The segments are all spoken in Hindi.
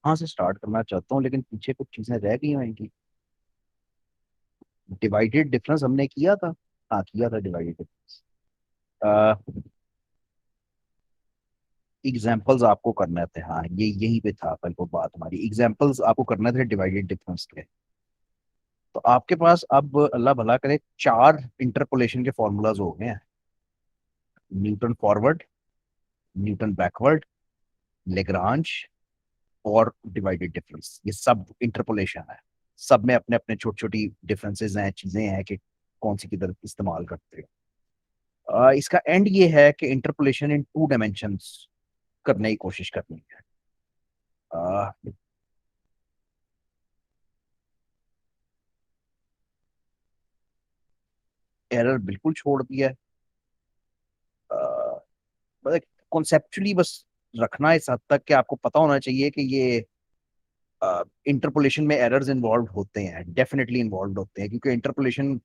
यहाँ से स्टार्ट करना चाहता हूँ, लेकिन पीछे कुछ चीजें रह गई हैं इनकी। डिवाइडेड डिफरेंस हमने किया था। हाँ, किया था डिवाइडेड डिफरेंस। एग्जाम्पल्स आपको करने थे, हाँ ये यहीं पे था कल को बात हमारी। एग्जाम्पल्स आपको करने थे डिवाइडेड डिफरेंस के। तो आपके पास अब अल्लाह भला करे 4 इंटरपोलेशन के फॉर्मूलाज हो गए हैं। Newton forward, Newton backward, Lagrange और डिवाइडेड डिफरेंस। ये सब इंटरपोलेशन है। सब में अपने अपने छोटी छोटी डिफरेंसेस हैं, चीजें हैं कि कौन सी किधर इस्तेमाल करते हो। इसका एंड ये है कि इंटरपोलेशन इन 2 डायमेंशंस करने की कोशिश करनी है। एरर बिल्कुल छोड़ दिया है। मतलब कॉन्सेप्चुअली बस रखना इस हद तक कि आपको पता होना चाहिए कि ये इंटरपोलेशन में एरर्स इन्वॉल्व होते हैं, डेफिनेटली इन्वॉल्व होते हैं, क्योंकि इंटरपोलेशन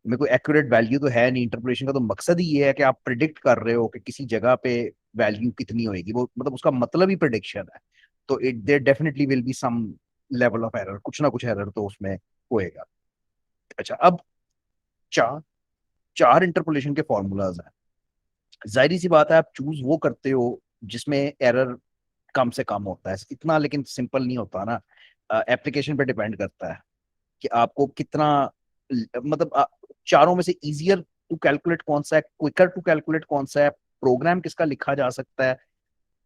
में कोई एक्यूरेट वैल्यू तो है नहीं। इंटरपोलेशन का तो मकसद ही ये है कि आप प्रिडिक्ट कर रहे हो कि किसी जगह पे वैल्यू कितनी होएगी, वो मतलब उसका मतलब ही प्रिडिक्शन है। तो it there definitely will be some level of error, कुछ ना कुछ एरर तो उसमें होएगा। अच्छा, अब चार चार इंटरपोलेशन के फॉर्मूलाज हैं। जाहिर सी बात है, आप चूज वो करते हो जिसमें एरर कम से कम होता है। इतना लेकिन सिंपल नहीं होता ना। एप्लीकेशन पे डिपेंड करता है कि आपको कितना मतलब चारों में से इजियर टू कैलकुलेट कौन सा है, क्विकर टू कैलकुलेट कौन सा है, प्रोग्राम किसका लिखा जा सकता है,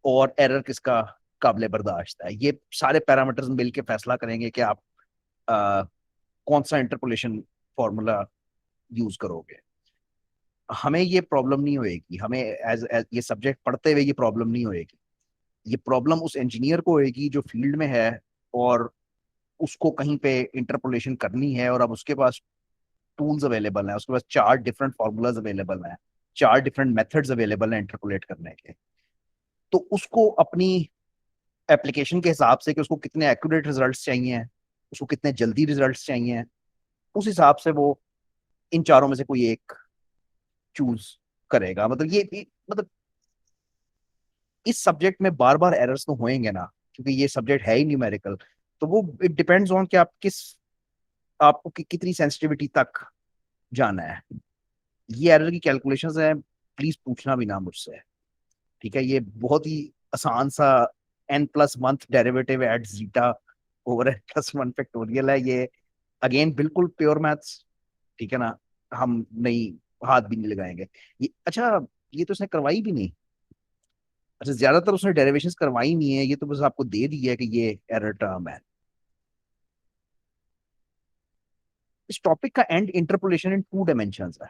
और एरर किसका काबिल बर्दाश्त है। ये सारे पैरामीटर्स मिलके फैसला करेंगे कि आप अ, कौन सा इंटरपोलेशन फॉर्मूला यूज करोगे। हमें ये प्रॉब्लम नहीं होएगी, हमें एज ये सब्जेक्ट पढ़ते हुए ये प्रॉब्लम नहीं होएगी। ये प्रॉब्लम उस इंजीनियर को होएगी जो फील्ड में है और उसको कहीं पे इंटरपोलेशन करनी है, और अब उसके पास टूल्स अवेलेबल हैं, उसके पास 4 डिफरेंट फार्मूलाज अवेलेबल हैं, 4 डिफरेंट मेथड्स अवेलेबल हैं इंटरपोलेट करने के। तो उसको अपनी एप्लीकेशन के हिसाब से कि उसको कितने एक्यूरेट रिजल्ट्स चाहिए, उसको कितने जल्दी रिजल्ट्स चाहिए, उस हिसाब से वो इन चारों में से कोई एक चूज करेगा। मतलब मतलब इस सब्जेक्ट में बार बार एरर्स तो होएंगे ना, क्योंकि ये सब्जेक्ट है ही न्यूमेरिकल। तो वो इट डिपेंड्स ऑन कि आप आपको कितनी सेंसिटिविटी तक जाना है। ये एरर की कैलकुलेशंस है, प्लीज पूछना भी ना मुझसे। ठीक है, ये बहुत ही आसान सा n+1 derivative eight zeta over n+1 factorial है ये। अगेन बिल्कुल प्योर मैथ्स। ठीक है ना, हम नहीं, हाथ भी नहीं लगाएंगे। ये अच्छा, ये तो उसने करवाई भी नहीं। अच्छा, ज्यादातर उसने डेरिवेशंस करवाई नहीं है, ये तो बस आपको दे दी है कि ये एरर टर्म है। इस टॉपिक का एंड इंटरपोलेशन इन 2 डायमेंशंस है।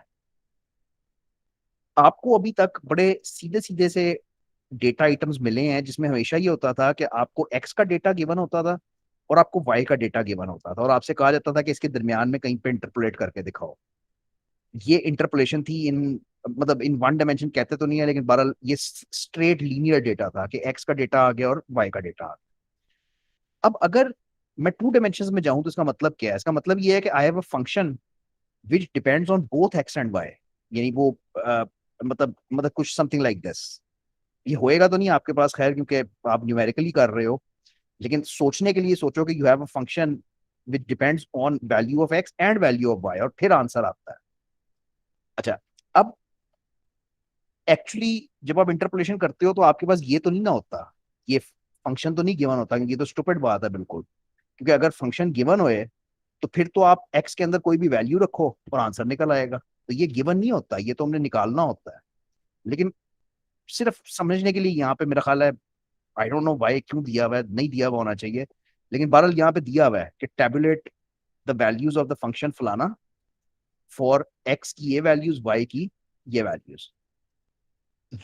आपको अभी तक बड़े सीधे सीधे से डेटा आइटम्स मिले हैं जिसमें हमेशा ये होता था कि आपको एक्स का डेटा गिवन होता था और आपको वाई का डेटा गिवन होता था, और आपसे कहा जाता था कि इसके दरमियान में कहीं पे इंटरपोलेट करके दिखाओ। ये इंटरपोलेशन थी इन, मतलब इन 1 डायमेंशन कहते तो नहीं है, लेकिन बहरहाल ये स्ट्रेट लीनियर डेटा था कि एक्स का डेटा आ गया और वाई का डेटा आ गया। अब अगर मैं 2 डायमेंशन में जाऊं तो इसका मतलब क्या है? इसका मतलब ये है कि I have a function which depends on both X and Y. यानी वो मतलब कुछ समथिंग लाइक दिस। ये होएगा तो नहीं आपके पास, खैर, क्योंकि आप न्यूमेरिकली कर रहे हो। लेकिन सोचने के लिए सोचो कि you have a function which depends on value of X and value of Y, और फिर आंसर आता है। अच्छा, अब एक्चुअली जब आप इंटरपोलेशन करते हो तो आपके पास ये तो नहीं ना होता, ये फंक्शन तो नहीं गिवन होता, क्योंकि ये तो स्टूपिड बात है बिल्कुल। क्योंकि अगर फंक्शन गिवन होए तो फिर तो आप एक्स के अंदर कोई भी वैल्यू रखो और आंसर निकल आएगा। तो ये गिवन नहीं होता, ये तो हमने निकालना होता है। लेकिन सिर्फ समझने के लिए यहाँ पे मेरा ख्याल है, आई डोंट नो वाई क्यों दिया हुआ है, नहीं दिया हुआ होना चाहिए, लेकिन बहरहाल यहाँ पे दिया हुआ है कि tabulate the values of the function फलाना फॉर एक्स की ये वैल्यूज, वाई की ये values.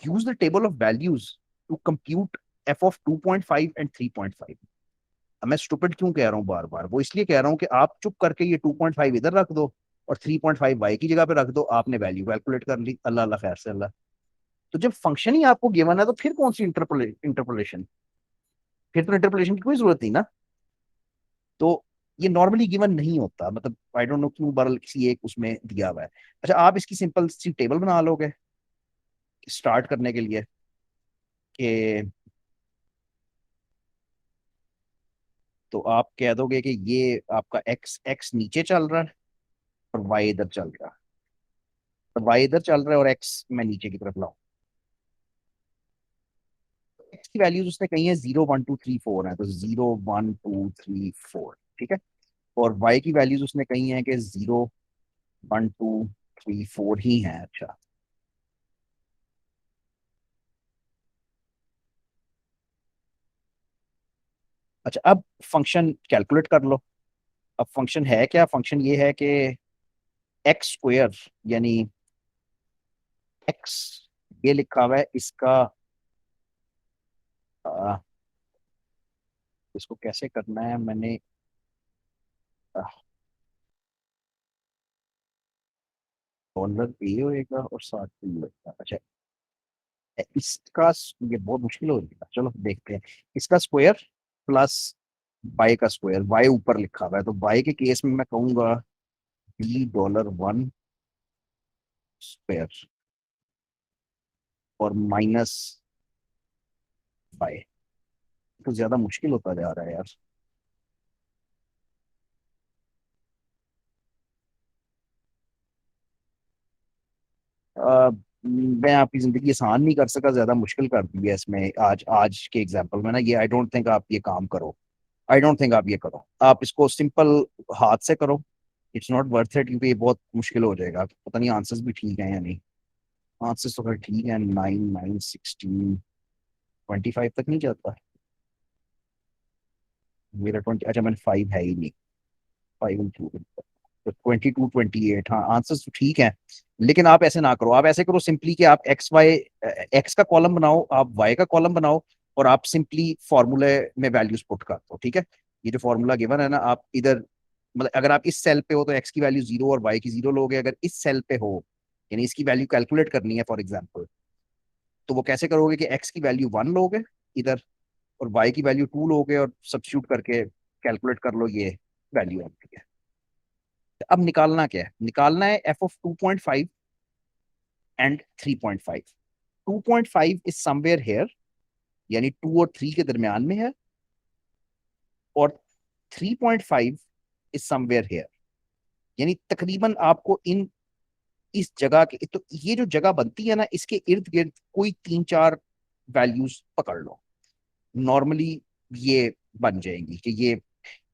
Use the table of values to compute F of 2.5 and 3.5। अब मैं स्टूपिड क्यों कह रहा हूँ बार बार? वो इसलिए कह रहा हूँ कि आप चुप करके ये 2.5 इधर रख दो और 3.5 वाई की जगह पे रख दो, आपने वैल्यू कैलकुलेट कर ली, अल्लाह अल्लाह खैर से अल्लाह। तो जब फंक्शन ही आपको गिवन है तो फिर कौन सी इंटरपोलेशन? फिर तो इंटरपोलेशन की कोई जरूरत नहीं ना। तो ये नॉर्मली गिवन नहीं होता, मतलब आई डोंट नो क्यों बरल किसी एक उसमें दिया हुआ है। अच्छा, आप इसकी सिंपल सी टेबल बना लोगे स्टार्ट करने के लिए कि तो आप कह दोगे कि ये आपका एक्स एक्स नीचे चल रहा है और वाई इधर चल रहा है, तो वाई इधर चल रहा है और एक्स मैं नीचे की तरफ लाऊं। एक्स की वैल्यूज उसने कही है 0 1 2 3 4 है, तो 0 1 2 3 4, ठीक है। और वाई की वैल्यूज उसने कही है कि 0 1 2 3 4 ही है। अच्छा, अच्छा, अब फंक्शन कैलकुलेट कर लो। अब फंक्शन है क्या? फंक्शन ये है कि एक्स स्क्वेयर, यानी एक्स ये लिखा हुआ है इसका, आ, इसको कैसे करना है मैंने, डॉलर ए होएगा और साथ में ये होएगा। अच्छा, इसका ये बहुत मुश्किल हो रही है, चलो देखते हैं। इसका स्क्वायर प्लस बाई का स्क्वायर, बाई ऊपर लिखा हुआ है, तो बाई के केस में मैं कहूंगा $1 स्क्वायर और माइनस बाई। तो ज्यादा मुश्किल होता जा रहा है यार। अ, मैं आपकी जिंदगी आसान नहीं कर सका, ज्यादा मुश्किल कर दी है इसमें आज आज के एग्जाम्पल में ना। ये आई डोंट थिंक आप ये काम करो, आई डोंट थिंक आप ये करो। आप इसको सिंपल हाथ से करो, इट्स नॉट वर्थ इट, क्योंकि ये बहुत मुश्किल हो जाएगा। पता नहीं आंसर्स भी ठीक है या नहीं। आंसर्स तो खैर ठीक है, 9 9 16 25 तक नहीं जाता। मेरा 20, अच्छा मैंने 5 है ही नहीं, 5 तो 22 28, हाँ आंसर्स तो ठीक है। लेकिन आप ऐसे ना करो, आप ऐसे करो सिंपली कि आप एक्स वाई, एक्स का कॉलम बनाओ, आप वाई का कॉलम बनाओ, और आप सिंपली फॉर्मूले में वैल्यूज पुट कर दो, ठीक है। ये जो फॉर्मूला गिवन है ना, आप इधर, मतलब अगर आप इस सेल पे हो तो एक्स की वैल्यू 0 और वाई की 0 लोगे। अगर इस सेल पे हो, यानी इसकी वैल्यू कैलकुलेट करनी है फॉर एग्जाम्पल, तो वो कैसे करोगे कि एक्स की वैल्यू 1 लोगे इधर, और वाई की वैल्यू 2 लोगे, और सब्स्टिट्यूट करके कैलकुलेट कर लो, ये वैल्यू आती है। अब निकालना क्या है? निकालना है F of 2.5 and 3.5। 2.5 is somewhere here, यानी 2 और 3 के दरमियान में है, और 3.5 इज समवेयर हेयर, यानी तकरीबन आपको इन, इस जगह के, तो ये जो जगह बनती है ना, इसके इर्द गिर्द कोई 3 4 वैल्यूज पकड़ लो, नॉर्मली ये बन जाएंगी कि ये,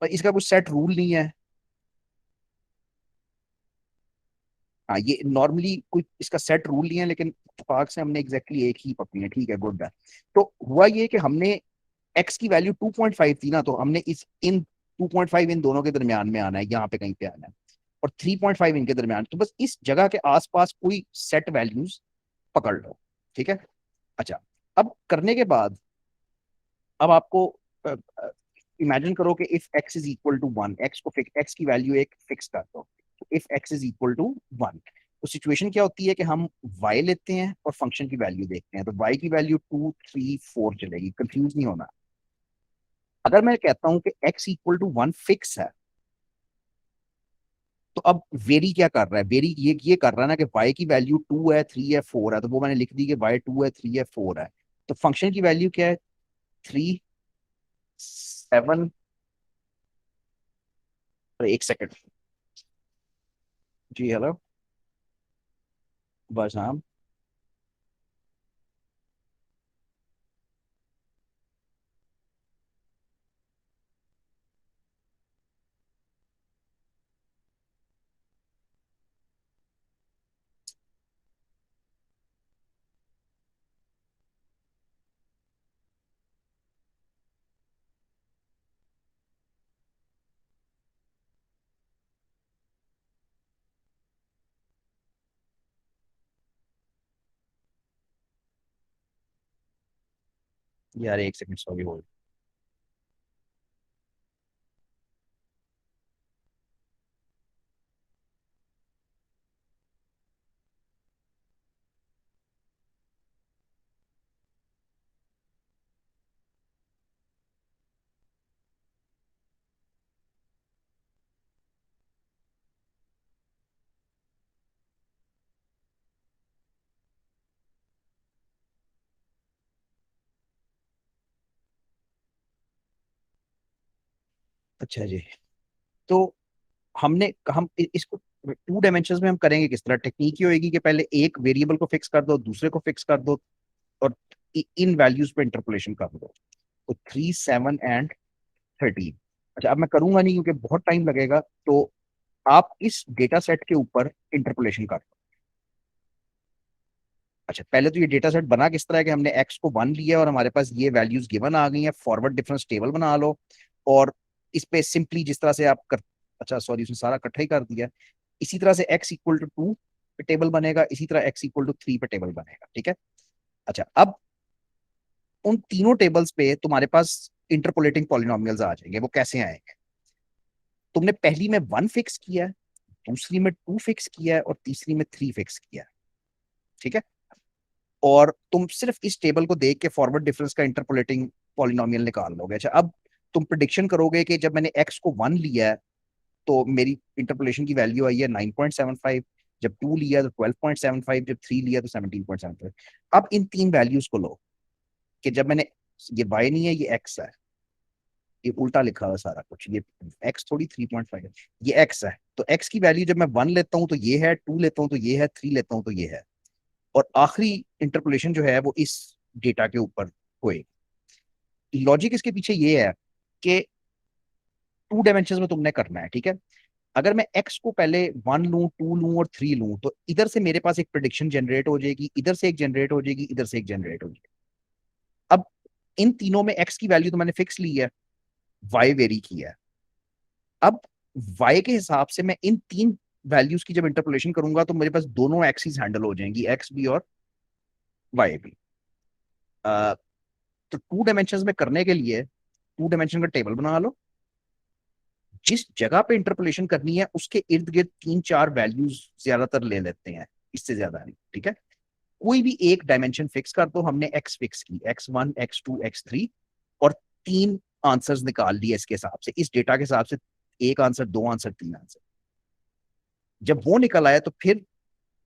पर इसका कुछ सेट रूल नहीं है। हाँ, ये नॉर्मली कोई इसका सेट रूल नहीं है, लेकिन इत्तेफाक से हमने एग्जैक्टली एक ही पकड़ी है, ठीक है, गुड है। तो हुआ ये कि हमने एक्स की वैल्यू 2.5 थी ना, तो हमने इस इन 2.5 इन दोनों के दरमियान में आना है, यहाँ पे कहीं पे आना है, और 3.5 इनके दरमियान, तो बस इस जगह के आसपास कोई सेट वैल्यूज पकड़ लो, ठीक है। अच्छा, अब करने के बाद, अब आपको इमेजिन करो कि if X is equal to 1, X को फिक्स, एक्स की वैल्यू एक फिक्स कर दो, if X is equal to 1, तो सिचुएशन क्या होती है कि हम y लेते हैं और फंक्शन की वैल्यू देखते हैं, तो y की वैल्यू 2 3 4 चलेगी, कंफ्यूज नहीं होना। अगर मैं कहता हूं कि x इक्वल टू 1 फिक्स है, तो अब वेरी क्या कर रहा है? वेरी ये कर रहा है ना कि y की वैल्यू 2 है, 3 है, 4 है, तो वो मैंने लिख दी कि y 2 है, 3 है, 4 है। तो फंक्शन की वैल्यू क्या है? 3 7, एक सेकंड। जी हेलो, बस हाँ। यार एक सेकंड, सॉरी, होल्ड। अच्छा जी। तो इसको 2 डायमेंशन में हम करेंगे किस तरह? टेक्निक ये होगी कि पहले एक वेरिएबल को फिक्स कर दो, दूसरे को फिक्स कर दो, और इन वैल्यूज पे इंटरपोलेशन कर दो। तो 3, 7 एंड 13। अच्छा, अब मैं करूंगा नहीं क्योंकि बहुत टाइम लगेगा, तो आप इस डेटा सेट के ऊपर इंटरपोलेशन कर दो। अच्छा, पहले तो ये डेटा सेट बना किस तरह है कि हमने एक्स को 1 लिया और हमारे पास ये वैल्यूज गिवन आ गई हैं। फॉरवर्ड डिफरेंस टेबल बना लो, और इस पे सिंपली जिस तरह से आप कर, अच्छा सॉरी, उसने सारा इकट्ठा ही कर दिया। इसी तरह से x इक्वल टू 2 पे टेबल बनेगा, इसी तरह x इक्वल टू 3 पे टेबल बनेगा, ठीक है। अच्छा, अब उन तीनों टेबल्स पे तुम्हारे पास इंटरपोलेटिंग पॉलिनोमियल्स आ जाएंगे। वो कैसे आएंगे? तुमने पहली में 1 फिक्स किया है, दूसरी में 2 फिक्स किया है, और तीसरी में 3 फिक्स किया है, ठीक है। और तुम सिर्फ इस टेबल को देख के फॉरवर्ड डिफरेंस का इंटरपोलेटिंग पॉलिनोमियल निकाल लोगे। अच्छा, अब तुम प्रिडिक्शन करोगे कि जब मैंने x को 1 लिया है तो मेरी इंटरपोलेशन की वैल्यू आई है 9.75, जब 2 लिया तो 12.75, जब 3 लिया तो 17.75। अब इन तीन वैल्यूज को लो कि जब मैंने, ये y नहीं है, ये x है, ये उल्टा लिखा हुआ सारा कुछ, ये x थोड़ी 3.5 है, ये x है। तो x की वैल्यू जब मैं 1 लेता हूं तो ये है, 2 लेता हूं तो ये है, 3 लेता हूं तो ये है, और आखिरी इंटरपोलेशन जो है वो इस डेटा के ऊपर हुए। लॉजिक इसके पीछे ये है कि 2 डायमेंशन में तुमने करना है, ठीक है। अगर मैं x को पहले 1 लूं, 2 लूं और 3 लूं, तो इधर से मेरे पास एक प्रिडिक्शन जनरेट हो जाएगी, इधर से एक जनरेट हो जाएगी, इधर से एक जनरेट हो जाएगी। अब इन तीनों में x की वैल्यू तो मैंने फिक्स ली है, y वेरी किया है। अब y के हिसाब से मैं इन तीन वैल्यूज की जब इंटरपोलेशन करूंगा तो मेरे पास दोनों एक्सिस हैंडल हो जाएंगी, x भी और y भी। तो 2 डायमेंशन में करने के लिए 2 डायमेंशन का टेबल बना लो। जिस जगह पे इंटरपोलेशन करनी है उसके इर्द गिर्द 3-4 वैल्यूज ज्यादातर ले लेते हैं, इससे ज्यादा नहीं, ठीक है। कोई भी एक डायमेंशन फिक्स कर दो। हमने एक्स फिक्स की, x1, x2, x3, और तीन आंसर्स निकाल लिए इसके हिसाब से, इस डेटा के हिसाब से। एक आंसर, दो आंसर, तीन आंसर। जब वो निकल आया तो फिर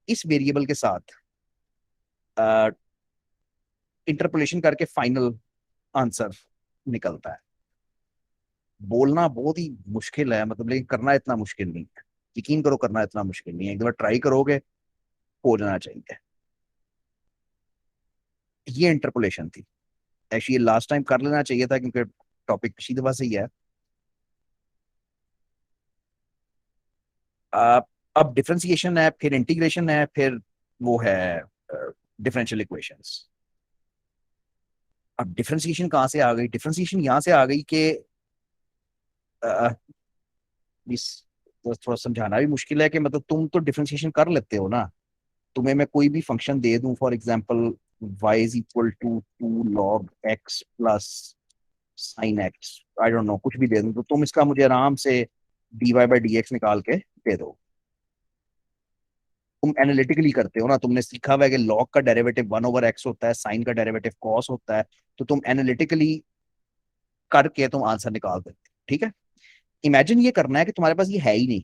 इस वेरिएबल के साथ इंटरपोलेशन करके फाइनल आंसर निकलता है। बोलना बहुत ही मुश्किल है, मतलब, लेकिन करना इतना मुश्किल नहीं है। यकीन करो, करना इतना मुश्किल नहीं है, एक बार ट्राई करोगे हो जाना चाहिए। ये इंटरपोलेशन थी। एक्चुअली ये लास्ट टाइम कर लेना चाहिए था क्योंकि टॉपिक पिछली दफा से ही है। आ, अब डिफरेंशिएशन है, फिर इंटीग्रेशन है, फिर वो है डिफरेंशियल इक्वेशंस। अब डिफरेंशिएशन कहाँ से आ गई? डिफरेंशिएशन यहाँ से आ गई कि अ, इस तो थोड़ा समझाना भी मुश्किल है कि मतलब तुम तो डिफरेंशिएशन कर लेते हो ना। तुम्हें मैं कोई भी फंक्शन दे दूं, for example y is equal to 2 log x plus sine X, I don't know, कुछ भी दे दूं, तो तुम इसका मुझे आराम से dy/dx निकाल के दे दो। तुम एनालिटिकली करते हो ना, तुमने सीखा हुआ है कि log का डेरिवेटिव 1/x होता है, साइन का डेरिवेटिव cos होता है। तो तुम एनालिटिकली करके तुम आंसर निकाल देते हो, ठीक है। इमेजिन ये करना है कि तुम्हारे पास ये है ही नहीं।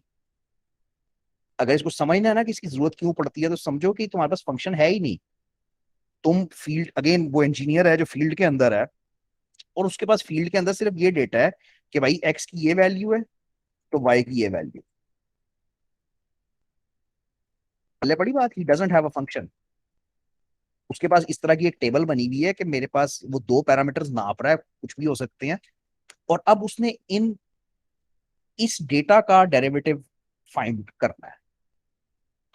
अगर इसको समझना है ना कि इसकी जरूरत क्यों पड़ती है, तो समझो कि तुम्हारे पास फंक्शन है ही नहीं। तुम फील्ड, अगेन वो इंजीनियर है जो फील्ड के अंदर है, और उसके पास फील्ड के अंदर सिर्फ ये डेटा है कि भाई एक्स की ये वैल्यू है तो वाई की ये वैल्यू। पहले बड़ी बात, he doesn't have a function. उसके पास इस तरह की एक टेबल बनी हुई है कि मेरे पास वो दो पैरामीटर्स नाप रहा है, कुछ भी हो सकते हैं, और अब उसने इन इस डेटा का डेरिवेटिव फाइंड करना है।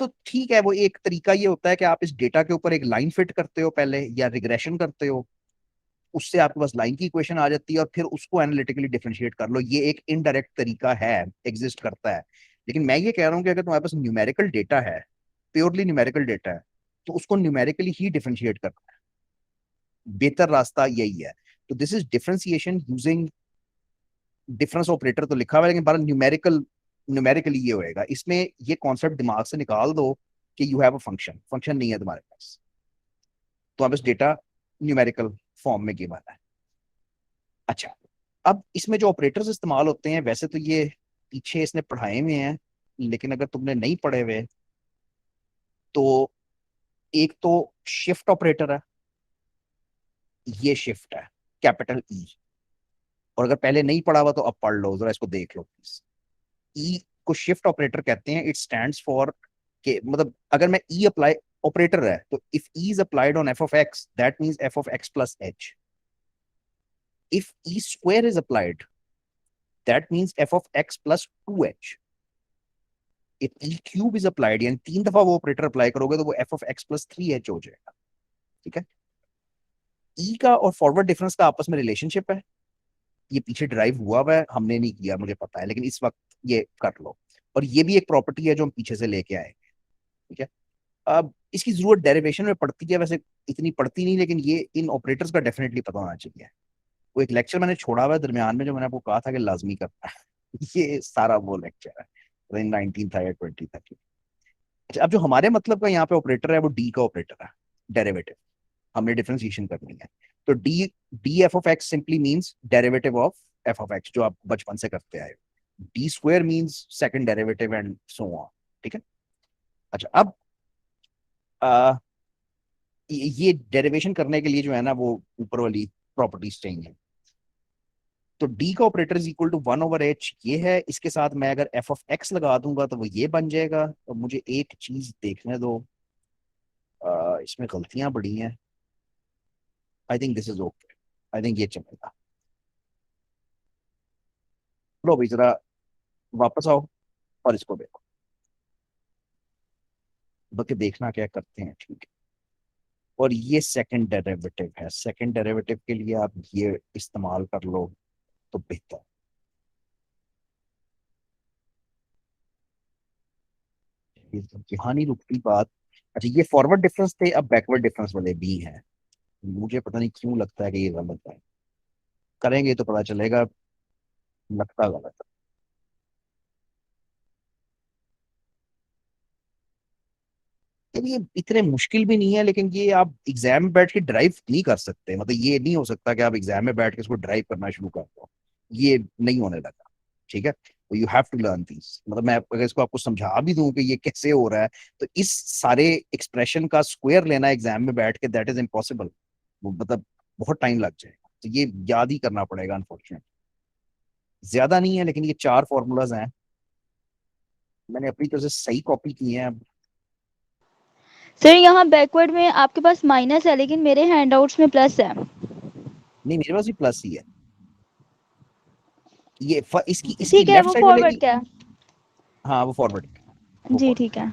तो ठीक है, वो एक तरीका ये होता है कि आप इस डेटा के ऊपर एक लाइन फिट करते हो पहले, या रिग्रेशन करते हो, उससे आपके पास लाइन की इक्वेशन आ जाती है, और फिर उसको एनालिटिकली डिफरेंशिएट कर लो। ये एक इनडायरेक्ट तरीका है, एग्जिस्ट करता है। लेकिन मैं ये कह रहा हूँ कि अगर तुम्हारे पास न्यूमेरिकल डेटा है, प्योरली न्यूमेरिकल डेटा है, तो उसको न्यूमेरिकली ही डिफरेंशिएट करना है। बेहतर रास्ता यही है। तो this is differentiation using difference operator तो लिखा हुआ है, लेकिन बार न्यूमेरिकली ये होएगा। इसमें ये कॉन्सेप्ट दिमाग से निकाल दो कि you have a function. Function नहीं है तुम्हारे पास, तो आप इस डेटा न्यूमेरिकल फॉर्म में गिवन है। अच्छा, अब इसमें जो ऑपरेटर्स इस्तेमाल होते हैं, वैसे तो ये पीछे इसने पढ़ाए हुए हैं, लेकिन अगर तुमने नहीं पढ़े हुए तो एक तो शिफ्ट ऑपरेटर है, ये शिफ्ट है, कैपिटल ई। और अगर पहले नहीं पढ़ा हुआ तो अब पढ़ लो, जरा इसको देख लो प्लीज। ई को शिफ्ट ऑपरेटर कहते हैं। इट स्टैंड्स फॉर के, मतलब अगर मैं ई अप्लाई ऑपरेटर है तो if E is applied on F of x that means F of x plus H. If E square is applied that means F of x plus two H. If E cube is applied, यानी 3 दफा वो ऑपरेटर अप्लाई करोगे तो वो F of x plus three H हो जाएगा। ठीक है। ई का और फॉरवर्ड डिफरेंस का आपस में रिलेशनशिप है। ये पीछे ड्राइव हुआ है, हमने नहीं किया मुझे पता है, लेकिन इस वक्त ये कर लो। और ये भी एक प्रॉपर्टी है जो हम पीछे से लेके आए। ठीक है। अब इसकी जरूरत डेरिवेशन में पड़ती है, वैसे इतनी पड़ती नहीं, लेकिन ये इन ऑपरेटर्स का डेफिनेटली पता होना चाहिए। वो एक लेक्चर मैंने छोड़ा हुआ है दरमियान में, जो मैंने आपको कहा था कि लाजमी करना है। ये सारा वो लेक्चर है, 19 था या 20 था। अच्छा, अब जो हमारे मतलब का यहाँ पे ऑपरेटर है वो डी का ऑपरेटर है, डेरिवेटिव। हमने डिफरेंशिएशन करनी है। तो D D F of x simply means derivative of F of x, जो आप बचपन से करते आए हो। D square means second derivative and so on. ठीक है। अच्छा, अब आ, ये डेरिवेशन करने के लिए जो है ना वो ऊपर वाली प्रॉपर्टीज चाहिए। तो डी का operator is equal to 1/h ये है। इसके साथ मैं अगर एफ ऑफ एक्स लगा दूंगा तो वो ये बन जाएगा। तो मुझे एक चीज देखने दो, इसमें गलतियां बड़ी हैं। I think this is okay, I think ये चलेगा। लो भाई जरा वापस आओ और इसको देखो, बल्कि देखना क्या करते हैं। ठीक है। और ये सेकंड डेरिवेटिव है, सेकंड डेरिवेटिव के लिए आप ये इस्तेमाल कर लो तो बेहतर। यहाँ नहीं रुकती बात। अच्छा, ये फॉरवर्ड डिफरेंस थे, अब बैकवर्ड डिफरेंस वाले भी हैं। मुझे पता नहीं क्यों लगता है कि ये गलत है। करेंगे तो पता चलेगा, लगता गलत है। यार ये इतने मुश्किल भी नहीं है, लेकिन ये आप एग्जाम में बैठ के ड्राइव नहीं कर सकते। मतलब ये नहीं हो सकता कि आप एग्जाम में बैठ के इसको ड्राइव करना शुरू कर दो। ये नहीं होने लगा। ठीक है। तो you have to learn this. मतलब मैं अगर इसको आपको समझा भी दूं कि ये कैसे हो रहा है, तो इस सारे एक्सप्रेशन का स्क्वायर लेना एग्जाम में बैठ के दैट इज इम्पॉसिबल। मतलब बहुत टाइम लग जाएगा। तो ये याद ही करना पड़ेगा अनफॉर्चुनेटली। ज्यादा नहीं है, लेकिन ये 4 फॉर्मूलाज हैं। मैंने अपनी तरफ से सही कॉपी की है। सर यहाँ बैकवर्ड में आपके पास माइनस है, लेकिन मेरे हैंडआउट्स में प्लस है। नहीं, मेरे पास भी प्लस ही है। इसकी इसकी ठीक है, लेफ्ट वो साइड वाले फॉरवर्ड की। क्या है? हाँ वो फॉरवर्ड, वो जी फॉरवर्ड। ठीक है।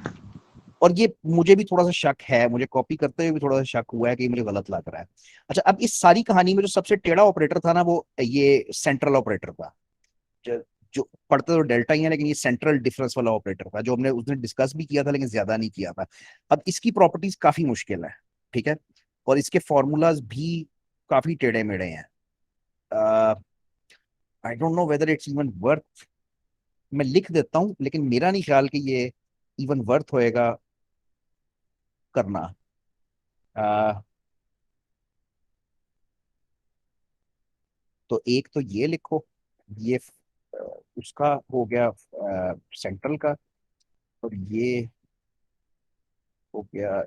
और ये मुझे भी थोड़ा सा शक है, मुझे कॉपी करते हुए भी थोड़ा सा शक हुआ है कि ये मुझे गलत लग रहा है। अच्छा, अब इस सारी कहानी में जो सबसे टेढ़ा ऑपरेटर था ना, वो ये सेंट्रल ऑपरेटर था। जो जो पढ़ते तो डेल्टा ही है, लेकिन ये सेंट्रल डिफरेंस वाला ऑपरेटर था, जो हमने उस दिन डिस्कस भी किया था लेकिन ज्यादा नहीं किया था। अब इसकी प्रॉपर्टीज काफी मुश्किल है। ठीक है। और इसके फॉर्मूलाज भी काफी टेढ़े मेढ़े हैं। आई don't know whether it's even worth. मैं लिख देता हूँ, लेकिन मेरा नहीं ख्याल कि ये इवन वर्थ होएगा करना। आ, तो एक तो ये लिखो, ये अ, उसका हो गया सेंट्रल का। और ये हो गया।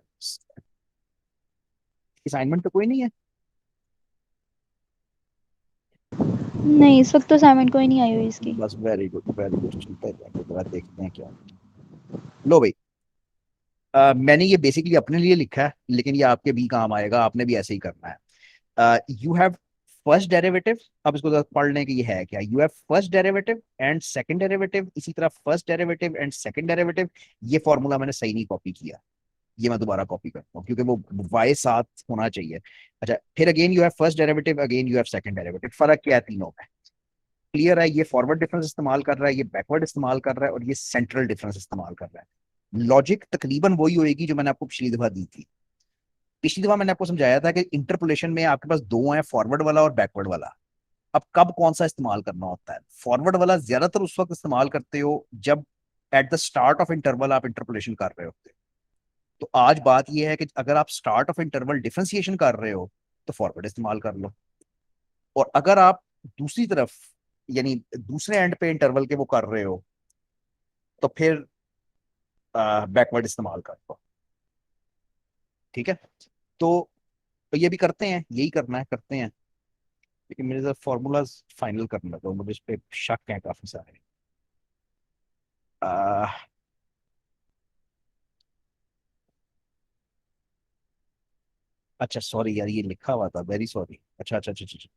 असाइनमेंट तो कोई नहीं है। नहीं, इस वक्त तो असाइनमेंट कोई नहीं आई हुई इसकी। बस वेरी गुड वेरी गुड, चलते हैं आगे, तो देखते हैं क्या। लो भाई, मैंने ये बेसिकली अपने लिए लिखा है, लेकिन ये आपके भी काम आएगा, आपने भी ऐसे ही करना है। You have first derivative. अब इसको जरा पढ़ लें कि ये है क्या। You have first derivative and second derivative, इसी तरह first derivative and second derivative. ये फॉर्मूला मैंने सही नहीं कॉपी किया, ये मैं दोबारा कॉपी करता हूँ, क्योंकि वो वाई साथ होना चाहिए। अच्छा, फिर again you have first derivative, again you have second derivative. फर्क क्या है तीनों में? क्लियर है? ये फॉरवर्ड डिफरेंस इस्तेमाल कर रहा है, ये बैकवर्ड इस्तेमाल कर रहा है, और ये सेंट्रल डिफरेंस इस्तेमाल कर रहा है। लॉजिक तकरीबन वही होएगी जो मैंने आपको पिछली दफा दी थी। पिछली दफा मैंने आपको समझाया था कि इंटरपोलेशन में आपके पास दो हैं, फॉरवर्ड वाला और बैकवर्ड वाला। अब कब कौन सा इस्तेमाल करना होता है? फॉरवर्ड वाला ज्यादातर उस वक्त इस्तेमाल करते हो जब at the start of interval आप इंटरपोलेशन कर रहे होते हो। तो आज बात यह है कि अगर आप स्टार्ट ऑफ इंटरवल डिफरेंशिएशन कर रहे हो तो फॉरवर्ड इस्तेमाल कर लो। और अगर आप दूसरी तरफ, यानी दूसरे एंड पे इंटरवल के वो कर रहे हो, तो फिर बैकवर्ड इस्तेमाल कर लो। ठीक है। तो ये भी करते हैं, यही करना है, करते हैं। लेकिन मेरे साथ फॉर्मूलाज फाइनल करना तो मुझे इस पे शक है काफी सारे। आ, अच्छा सॉरी यार, ये लिखा हुआ था, वेरी सॉरी। अच्छा अच्छा अच्छा अच्छा अच्छा।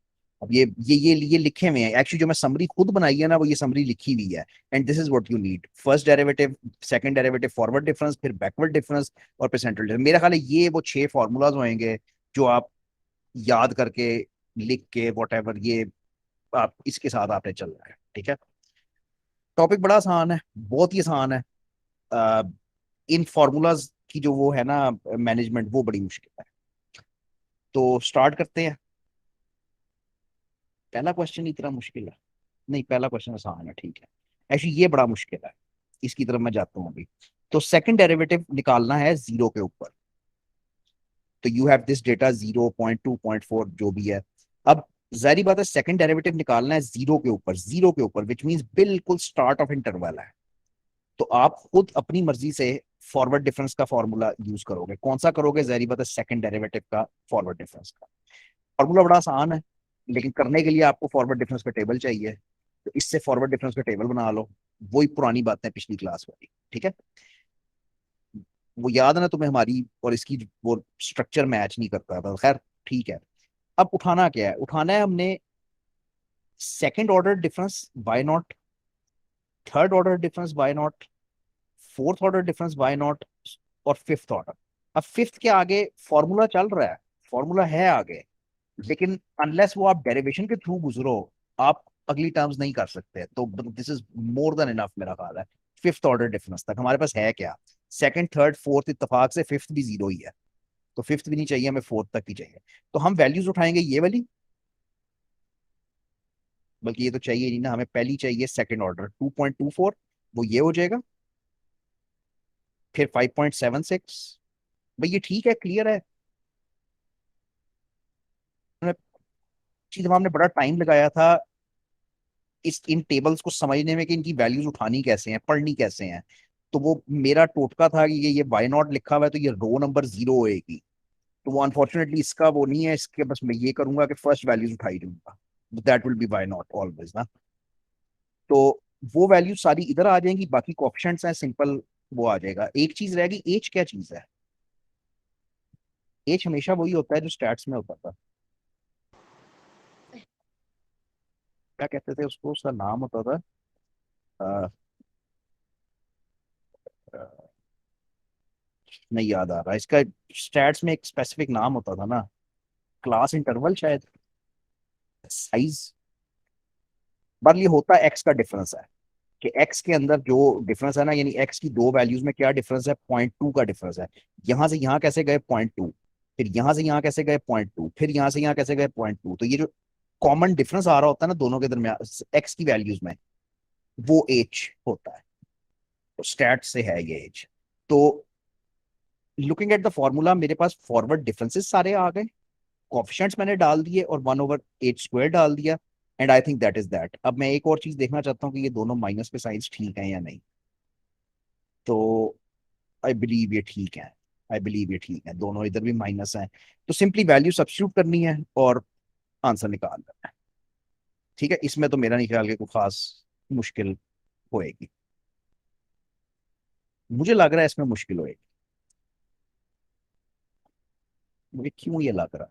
अब ये लिखे हुए हैं एक्चुअली, जो मैं समरी खुद बनाई है ना, वो ये समरी लिखी हुई है। And this is what you need: first derivative, second derivative, forward difference, फिर बैकवर्ड डिफरेंस, और फिर सेंट्रल डिफरेंस। मेरा ख्याल है ये वो 6 फॉर्मूलाज होंगे जो आप याद करके, लिख के, वॉट एवर, ये आप इसके साथ आपने चलना है। ठीक है, टॉपिक बड़ा आसान है, बहुत ही आसान है। अ, इन फॉर्मूलाज की जो वो है ना मैनेजमेंट, वो बड़ी मुश्किल है। तो स्टार्ट करते हैं। पहला क्वेश्चन इतना मुश्किल है? नहीं, पहला क्वेश्चन आसान है, ठीक है। एक्चुअली ये बड़ा मुश्किल है, इसकी तरफ मैं जाता हूँ अभी। तो सेकंड डेरिवेटिव निकालना है जीरो के ऊपर। तो यू हैव दिस डेटा 0.2.4 जो भी है। अब जाहिर बात है, सेकंड डेरिवेटिव निकालना है जीरो के ऊपर, जीरो के ऊपर, विच मींस बिल्कुल स्टार्ट ऑफ इंटरवल है। तो आप खुद अपनी मर्जी से फॉरवर्ड डिफरेंस का फॉर्मूला यूज करोगे। कौन सा करोगे? जाहिर बात है, सेकंड डेरिवेटिव का फॉरवर्ड डिफरेंस का। फॉर्मूला बड़ा आसान है, लेकिन करने के लिए आपको फॉरवर्ड डिफरेंस का टेबल चाहिए। तो इससे फॉरवर्ड डिफरेंस का टेबल बना लो। वही पुरानी बातें पिछली क्लास वाली, ठीक है। वो याद है ना तुम्हें हमारी, और इसकी वो स्ट्रक्चर मैच नहीं करता था, खैर ठीक है। अब उठाना क्या है? उठाना है हमने second order difference bye not, third order difference bye not, fourth order difference bye not, और फिफ्थ ऑर्डर। अब फिफ्थ के आगे फॉर्मूला चल रहा है, फॉर्मूला है आगे, लेकिन अनलेस वो आप डेरिवेशन के थ्रू गुजरो, आप अगली टर्म्स नहीं कर सकते। तो this is more than enough मेरा ख्याल है। फिफ्थ ऑर्डर डिफरेंस तक हमारे पास है क्या? सेकंड, थर्ड, फोर्थ, इत्तेफाक से फिफ्थ भी जीरो ही है। तो फिफ्थ भी नहीं चाहिए हमें, फोर्थ तक ही चाहिए। तो हम वैल्यूज उठाएंगे ये वाली, बल्कि ये तो चाहिए नहीं ना हमें, पहली चाहिए सेकंड ऑर्डर 2.24, वो ये हो जाएगा। फिर 5.76। भाई ये ठीक है, क्लियर है। चीज हमने बड़ा टाइम लगाया था इस इन टेबल्स को समझने में कि इनकी वैल्यूज उठानी कैसे हैं, पढ़नी कैसे हैं। तो वो मेरा टोटका था कि ये वाई नॉट लिखा हुआ है तो ये रो नंबर जीरो होएगी। तो वो अनफॉर्चुनेटली इसका वो नहीं है, इसके बस मैं ये करूंगा कि फर्स्ट वैल्यूज उठाई दूंगा, that will be Y naught always ना। तो वो वैल्यू सारी इधर आ जाएंगी, बाकी कोएफिशिएंट्स हैं सिंपल, वो आ जाएगा। एक चीज रहेगी, एज क्या चीज है? एज हमेशा वही होता है जो स्टैट्स में होता था। क्या कहते थे उसको? उसका नाम होता था, अ, अ, नहीं याद आ रहा इसका। स्टैट्स में एक स्पेसिफिक नाम होता था ना, क्लास इंटरवल शायद, साइज। बट ये होता एक्स का डिफरेंस है, कि एक्स के अंदर जो डिफरेंस है ना, यानी एक्स की दो वैल्यूज में क्या डिफरेंस है, 0.2 का डिफरेंस है। यहां से यहां कैसे गए? 0.2। फिर यहां से यहां कैसे गए? 0.2। फिर यहां से यहां कैसे गए? 0.2। तो ये जो कॉमन डिफरेंस आ रहा होता है ना दोनों के दरमियान एक्स की वैल्यूज में, वो एज होता है। तो स्टैट से है ये एज। तो लुकिंग एट द फॉर्मूला, मेरे पास फॉरवर्ड डिफरेंसेस सारे आ गए, कोफिशिएंट्स मैंने डाल दिए, और 1/8² डाल दिया। And I think that is that. अब मैं एक और चीज देखना चाहता हूँ कि ये दोनों माइनस के साइंस ठीक है या नहीं। तो आई बिलीव ये ठीक है, आई बिलीव ये ठीक है, दोनों इधर भी माइनस हैं। तो सिंपली वैल्यू सब्स्टिट्यूट करनी है और आंसर निकाल लेना है। ठीक है, इसमें तो मेरा नहीं ख्याल कि कोई खास मुश्किल होएगी। मुझे लग रहा है इसमें मुश्किल होएगी, मुझे क्यों ये लग रहा है।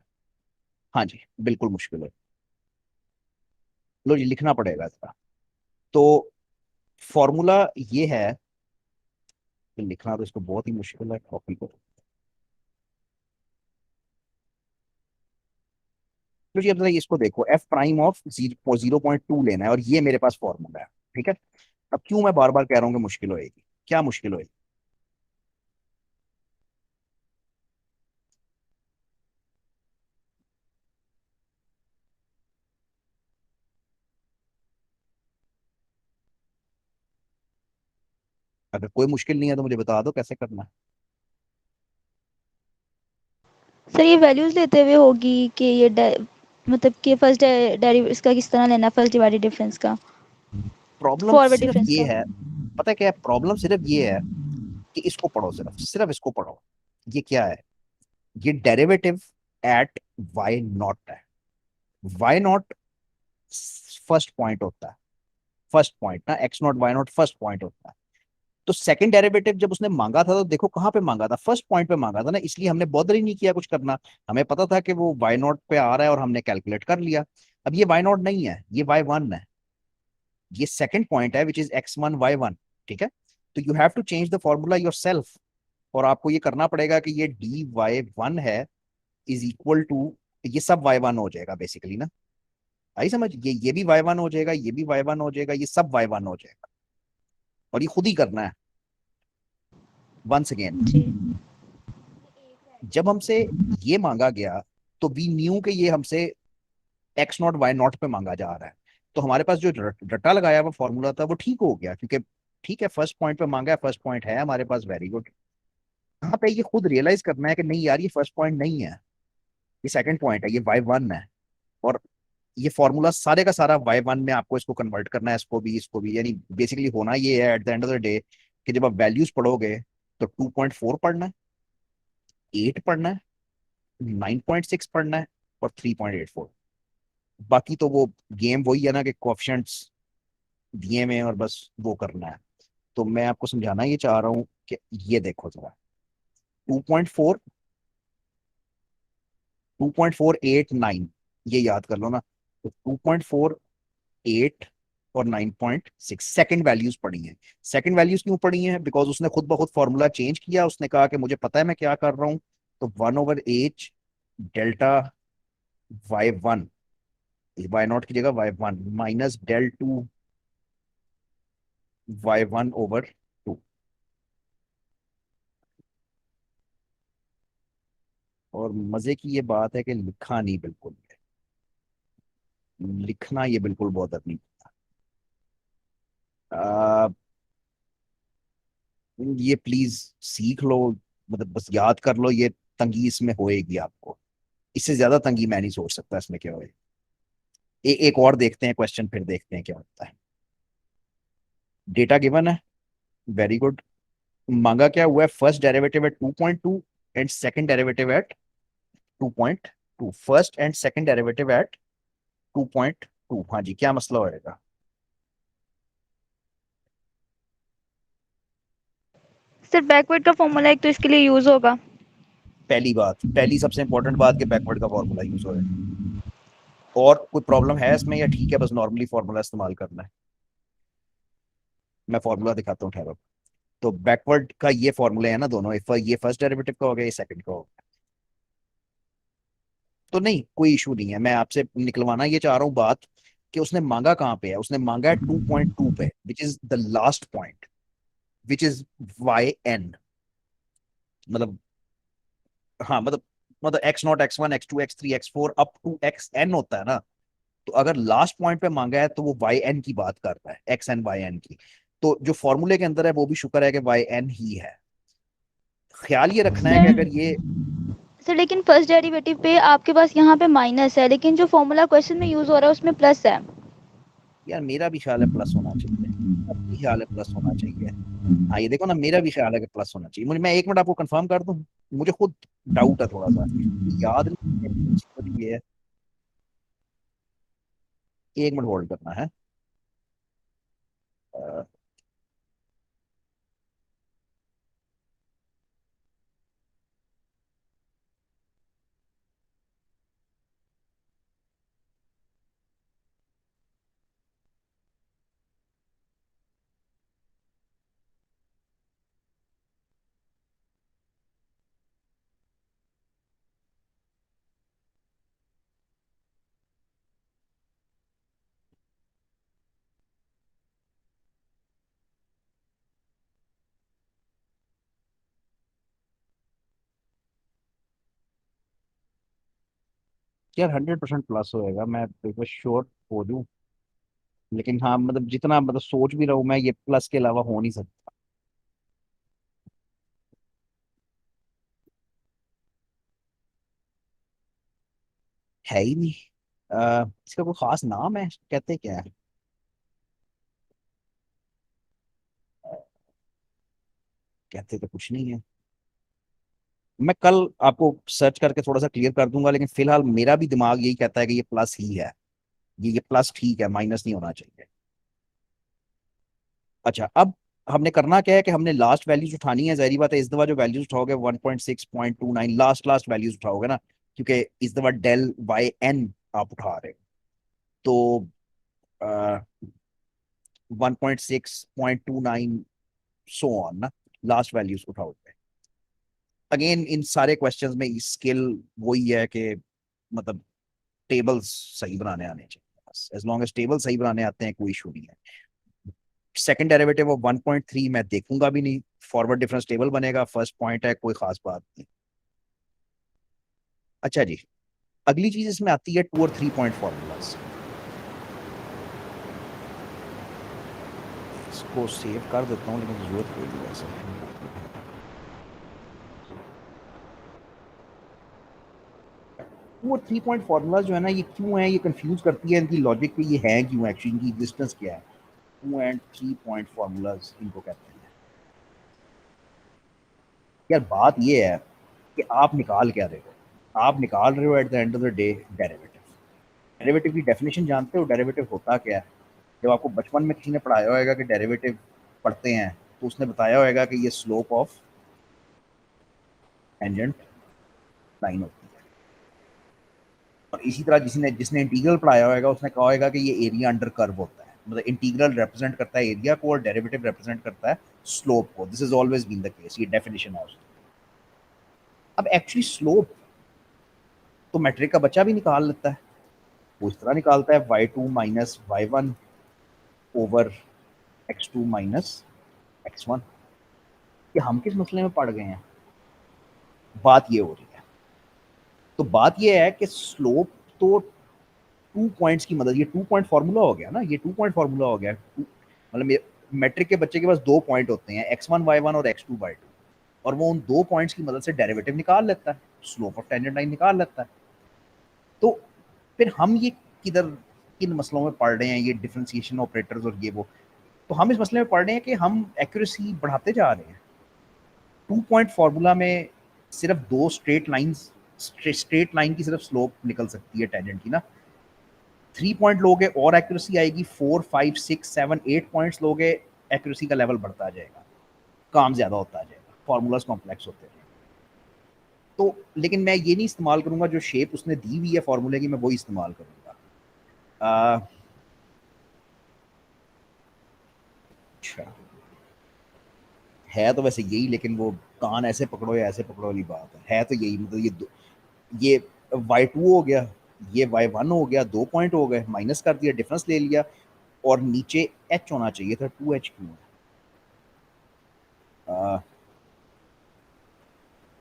हाँ जी, बिल्कुल मुश्किल है। लो जी, लिखना पड़ेगा इसका। तो फॉर्मूला ये है कि लिखना तो इसको बहुत ही मुश्किल है, कॉपी को। तो जी अब जरा इसको देखो, एफ प्राइम ऑफ 0.2 लेना है, और ये मेरे पास फॉर्मूला है। ठीक है। अब क्यों मैं बार बार कह रहा हूँ कि मुश्किल होएगी? क्या मुश्किल होएगी? अगर कोई मुश्किल नहीं है तो मुझे बता दो कैसे करना है। सर ये वैल्यूज़ लेते हुए होगी कि ये मतलब कि फर्स्ट डेरिव इसका किस तरह लेना, फर्स्ट डिवाइडेड डिफरेंस का, प्रॉब्लम फॉरवर्ड सिर्फ डिफरेंस ये का। है, पता है क्या है प्रॉब्लम? सिर्फ ये है कि इसको पढ़ो, सिर्फ सिर्फ इसको पढ़ो। ये क्या है? ये डेरिवेटिव एट वाई नॉट है। वाई नॉट फर्स्ट पॉइंट होता है, फर्स्ट पॉइंट ना, X naught Y naught first point होता है। तो सेकंड डेरिवेटिव जब उसने मांगा था तो देखो कहाँ पे मांगा था, फर्स्ट पॉइंट पे मांगा था ना, इसलिए हमने बॉदर ही नहीं किया कुछ करना। हमें पता था कि वो वाई नॉट पे आ रहा है और हमने कैलकुलेट कर लिया। अब ये वाई नॉट नहीं है, ये वाई वन है, ये सेकंड पॉइंट है which is X one Y one. ठीक है, तो you have to change the formula yourself. और आपको ये करना पड़ेगा कि ये डी वाई वन है इज इक्वल टू, ये सब वाई वन हो जाएगा बेसिकली ना। आई समझ, ये भी वाई वन हो जाएगा, ये भी वाई वन हो जाएगा, ये सब वाई वन हो जाएगा। और ये खुद ही करना है वंस अगेन। जी। जब हमसे ये मांगा गया तो वी न्यू के ये हमसे एक्स नॉट वाई नॉट पे मांगा जा रहा है। तो हमारे पास जो रट्टा लगाया हुआ फॉर्मूला था वो ठीक हो गया, क्योंकि ठीक है फर्स्ट पॉइंट पे मांगा है, फर्स्ट पॉइंट है हमारे पास, वेरी गुड। यहाँ पे ये खुद रियलाइज करना है कि नहीं यार ये फर्स्ट पॉइंट नहीं है, ये सेकंड पॉइंट है, ये वाई वन है। और ये फॉर्मूला सारे का सारा वाई वन में आपको इसको कन्वर्ट करना है, इसको भी, यानी बेसिकली होना ये है at the end of the day कि जब आप वैल्यूज पढ़ोगे तो 2.4 पढ़ना है, 8 पढ़ना है, 9.6 पढ़ना है, और 3.84। बाकी तो वो गेम वही है ना कि कोएफिशिएंट्स दिए में और बस वो करना है। तो मैं आपको समझाना ये चाह रहा हूँ कि ये देखो जरा, 2.4, 2.489, ये याद कर लो ना। तो 2.48 और 9.6 सेकंड वैल्यूज पड़ी हैं। सेकंड वैल्यूज क्यों पड़ी हैं? बिकॉज उसने खुद ब खुद फॉर्मूला चेंज किया, उसने कहा कि मुझे पता है मैं क्या कर रहा हूँ। तो 1/h delta Y one, Y naught की जगह Y one minus del two Y one over two. और मजे की ये बात है कि लिखा नहीं बिल्कुल, लिखना ये बिल्कुल बहुत नहीं। आ, ये प्लीज सीख लो, मतलब बस याद कर लो, ये तंगी इसमें होएगी आपको। इससे ज्यादा तंगी मैं नहीं सोच सकता इसमें क्या होए। एक और देखते हैं क्वेश्चन, फिर देखते हैं क्या होता है। डेटा गिवन है, वेरी गुड। मांगा क्या हुआ है? First derivative eight 2.2 and second derivative eight 2.2, first and second derivative eight 2.2। हाँ जी, क्या मसला होएगा? सर बैकवर्ड का फॉर्मूला एक तो इसके लिए यूज होगा। पहली बात, पहली सबसे इंपॉर्टेंट बात कि बैकवर्ड का फॉर्मूला यूज होएगा। और कोई प्रॉब्लम है इसमें या ठीक है बस नॉर्मली फॉर्मूला इस्तेमाल करना है? मैं फॉर्मूला दिखाता हूँ ठहरो। तो बैकवर्ड का ये फॉर्मूले है ना दोनों, ये फर्स्ट डेरिवेटिव का हो गया, ये सेकंड का हो गया। तो नहीं, कोई इशू नहीं है। मैं आपसे निकलवाना ये चाह रहा हूँ बात कि उसने मांगा कहाँ पे है। उसने मांगा है 2.2 पे, which is the last point, which is Y N. मतलब हाँ, मतलब X naught X one X two X three X four up to X N होता है ना। तो अगर लास्ट पॉइंट पे मांगा है तो वो वाई एन की बात कर रहा है, एक्स एन वाई एन की। तो जो फॉर्मूले के अंदर है वो भी शुक्र है कि वाई एन ही है। ख्याल ये रखना है कि सर अगर ये, सर लेकिन फर्स्ट डेरिवेटिव पे आपके पास यहाँ पे माइनस है, लेकिन जो फॉर्मूला क्वेश्चन में यूज हो रहा है उसमें प्लस है। यार मेरा भी ख्याल है प्लस होना चाहिए, मेरा भी ख्याल है प्लस होना चाहिए। हाँ ये देखो ना, मेरा भी ख्याल है कि प्लस होना चाहिए। मुझे, मैं एक मिनट आपको कंफर्म कर दूं, मुझे खुद डाउट है थोड़ा सा, याद नहीं है प्रिंसिपल ये है। एक मिनट होल्ड करना है। अ, यार 100% प्लस होएगा, मैं बिल्कुल श्योर हो दूं। लेकिन हाँ मतलब जितना मतलब सोच भी रहा हूँ मैं, ये प्लस के अलावा हो नहीं सकता। है ही नहीं। इसका कोई खास नाम है, कहते क्या है? कहते तो कुछ नहीं है। मैं कल आपको सर्च करके थोड़ा सा क्लियर कर दूंगा, लेकिन फिलहाल मेरा भी दिमाग यही कहता है कि ये प्लस ही है, ये प्लस ठीक है, माइनस नहीं होना चाहिए। अच्छा, अब हमने करना क्या है कि हमने लास्ट वैल्यूज उठानी है। जाहिर बात है इस दफा जो वैल्यूज उठाओगे 1.6 0.29 लास्ट लास्ट वैल्यूज उठाओगे ना, क्योंकि इस दफा डेल बाय एन आप उठा रहे हो। तो 1.6 0.29 सो ऑन ना, लास्ट वैल्यूज उठाओगे। अगेन इन सारे क्वेश्चंस में स्किल वही है कि मतलब टेबल्स सही बनाने आने चाहिए, बस एज लॉन्ग एज टेबल सही बनाने आते हैं कोई इशू नहीं है। सेकंड डेरिवेटिव ऑफ 1.3 मैं देखूंगा भी नहीं, फॉरवर्ड डिफरेंस टेबल बनेगा, फर्स्ट पॉइंट है, कोई खास बात नहीं। अच्छा जी, अगली चीज इसमें आती है 2 और 3 पॉइंट फॉर्मूलाज। इसको सेव कर देता हूँ, लेकिन जरूरत कोई नहीं वैसे। 2 और 3 पॉइंट फॉर्मूलाज जो है ना, ये क्यों है, ये कंफ्यूज करती है, इनकी लॉजिक पे ये है क्यों, एक्चुअली इनकी एग्जिस्टेंस क्या है। 2 एंड 3 पॉइंट फॉर्मूलाज इनको कहते हैं। यार बात ये है कि आप निकाल क्या रहे हो, आप निकाल रहे हो at the end of the day derivative. Derivative की डेफिनेशन जानते हो, डेरिवेटिव होता क्या है। जब आपको बचपन में किसी ने पढ़ाया होगा कि डेरिवेटिव पढ़ते हैं, तो उसने बताया होगा कि ये स्लोप ऑफ टेंजेंट लाइन होती है। और इसी तरह जिसने जिसने इंटीग्रल पढ़ाया होगा उसने कहा होगा कि ये एरिया अंडर कर्व होता है। मतलब इंटीग्रल रिप्रेजेंट करता है एरिया को और डेरिवेटिव रिप्रेजेंट करता है स्लोप को। This is always been the case, ये डेफिनेशन है उसकी। अब एक्चुअली स्लोप तो मैट्रिक का बच्चा भी निकाल लेता है। वो इस तरह निकालता है y2 minus y1 over x2 minus x1। कि हम किस मसले में पड़ गए हैं, बात ये हो रही है। तो बात ये है कि स्लोप तो 2 पॉइंट्स की मदद, ये 2 पॉइंट फार्मूला हो गया ना, ये 2 पॉइंट फार्मूला हो गया। मतलब मैट्रिक के बच्चे के पास 2 पॉइंट होते हैं, x1 y1 और x2 y2, और वो उन 2 पॉइंट्स की मदद से डेरिवेटिव निकाल लेता है, स्लोप ऑफ टेंजेंट लाइन निकाल लेता है। तो फिर हम ये किधर किन मसलों में पढ़ रहे हैं, ये डिफरेंशिएशन ऑपरेटर्स और ये वो। तो हम इस मसले में पढ़ रहे हैं कि हम एक्यूरेसी बढ़ाते जा रहे हैं। 2 पॉइंट फार्मूला में सिर्फ दो स्ट्रेट लाइन की सिर्फ स्लोप निकल सकती है टेंजेंट की ना। 3 पॉइंट लोगे और एक्यूरेसी आएगी, 4 5 6 7 8 पॉइंट्स लोगे, एक्यूरेसी का लेवल बढ़ता जाएगा, काम ज्यादा होता जाएगा, फार्मूलाज कॉम्प्लेक्स होते हैं। तो लेकिन मैं ये नहीं इस्तेमाल करूंगा, जो शेप उसने दी हुई है फार्मूले की मैं वही इस्तेमाल करूंगा। अच्छा, है तो वैसे यही, लेकिन वो कान ऐसे पकड़ो या ऐसे पकड़ो वाली बात है तो यही। मतलब ये y2 हो गया, ये y1 हो गया, 2 पॉइंट हो गए, माइनस कर दिया, डिफरेंस ले लिया, और नीचे h होना चाहिए था, 2h क्यों है,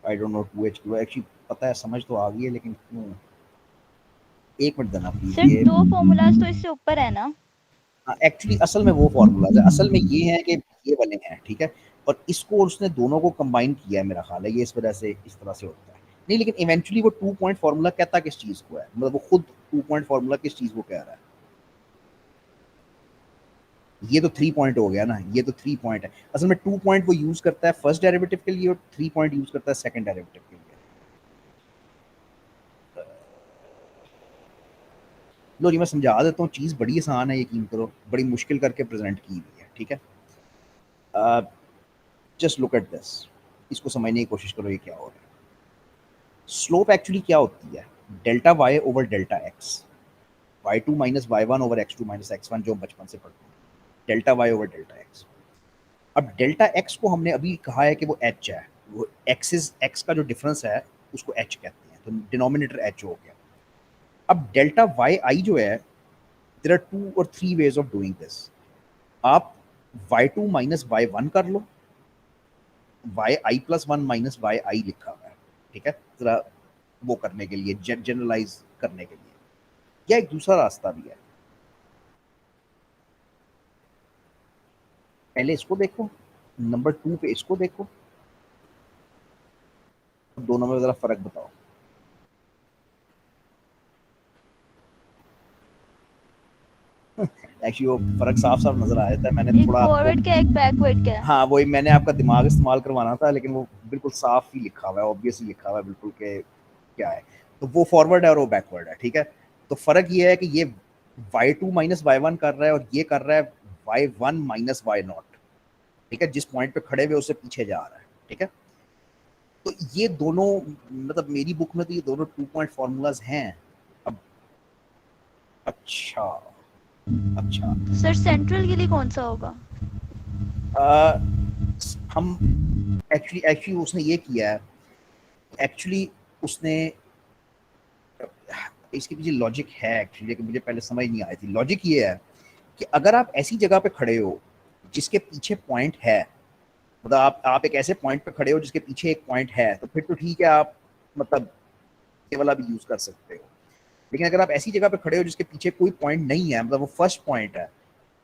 आई डोंट नो 2h क्यों एक्चुअली, पता है समझ तो आ गई है, लेकिन क्यों। एक मिनट देना प्लीज सर ये। 2 फॉर्मूलाज तो इससे ऊपर है ना? एक्चुअली असल में वो फॉर्मूलाज है, असल में ये है कि ये वाले हैं, ठीक है। और इसको उसने दोनों को कंबाइन किया है, मेरा ख्याल है ये इस वजह से इस तरह से होता है। नहीं, लेकिन इवेंचुअली वो 2 पॉइंट फार्मूला कहता किस चीज को है, मतलब वो खुद 2 पॉइंट फार्मूला किस चीज को कह रहा है। ये तो 3 पॉइंट हो गया ना, ये तो 3 पॉइंट है। असल में 2 पॉइंट वो यूज करता है फर्स्ट डेरिवेटिव के लिए, और 3 पॉइंट यूज करता है सेकंड डेरिवेटिव के लिए। लो जी, मैं समझा देता हूँ, चीज बड़ी आसान है, यकीन करो, बड़ी मुश्किल करके प्रेजेंट की हुई है, ठीक है। जस्ट लुक एट दिस, इसको समझने की कोशिश करो ये क्या हो रहा है। स्लोप एक्चुअली क्या होती है, delta Y over delta X, y2 minus y1 over x2 minus x1, जो बचपन से पढ़ते हैं, delta Y over delta X. अब डेल्टा एक्स को हमने अभी कहा है कि वो h है, वो एक्स का जो डिफरेंस है उसको h कहते हैं, तो डिनोमिनेटर h हो गया। अब डेल्टा वाई आई जो है, देयर आर 2 और 3 वेज ऑफ डूइंग दिस। आप y2 माइनस y1 कर लो, yi+1 माइनस yi लिखा हुआ है, ठीक है, जरा वो करने के लिए, जनरलाइज करने के लिए। या एक दूसरा रास्ता भी है, पहले इसको देखो, नंबर 2 पे इसको देखो, दोनों में जरा फर्क बताओ। एक्चुअली वो फर्क साफ साफ नजर आ जाता है, मैंने एक थोड़ा आपको, फॉरवर्ड का एक बैकवर्ड का है। हाँ वही मैंने आपका दिमाग इस्तेमाल करवाना था, लेकिन वो बिल्कुल साफ ही लिखा हुआ है, ऑब्वियसली लिखा हुआ है बिल्कुल के क्या है, तो वो फॉरवर्ड है और वो बैकवर्ड है, ठीक है। तो फर्क ये है कि ये y2 माइनस y1 कर रहा है और ये कर रहा है y1 माइनस y0, ठीक है, जिस पॉइंट पे खड़े हुए उससे पीछे जा रहा है, ठीक है। तो ये दोनों, मतलब मेरी बुक में तो ये दोनों 2 पॉइंट फॉर्मूलाज हैं। अब अच्छा, अच्छा, सर सेंट्रल के लिए कौन सा होगा? आ, हम एक्चुअली एक्चुअली उसने ये किया है, एक्चुअली उसने, इसके पीछे लॉजिक है एक्चुअली, लेकिन मुझे पहले समझ नहीं आई थी। लॉजिक ये है कि अगर आप ऐसी जगह पे खड़े हो जिसके पीछे पॉइंट है, मतलब आप एक ऐसे पॉइंट पे खड़े हो जिसके पीछे एक पॉइंट है, तो फिर तो ठीक है, आप मतलब ये वाला भी यूज कर सकते हो। लेकिन अगर आप ऐसी जगह पे खड़े हो जिसके पीछे कोई पॉइंट नहीं है, मतलब वो फर्स्ट पॉइंट है,